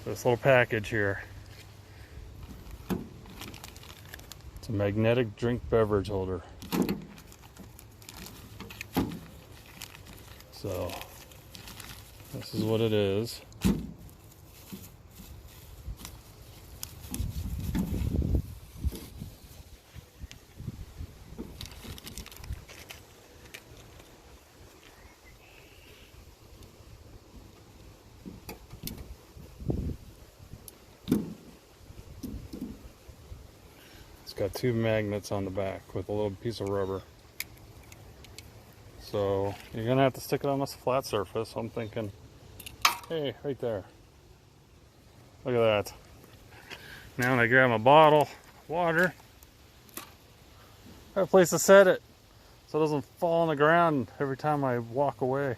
this little package here. It's a magnetic drink beverage holder. So this is what it is. It's got two magnets on the back with a little piece of rubber. So you're gonna have to stick it on this flat surface. I'm thinking, hey, right there. Look at that. Now when I grab my bottle of water, I have a place to set it so it doesn't fall on the ground every time I walk away.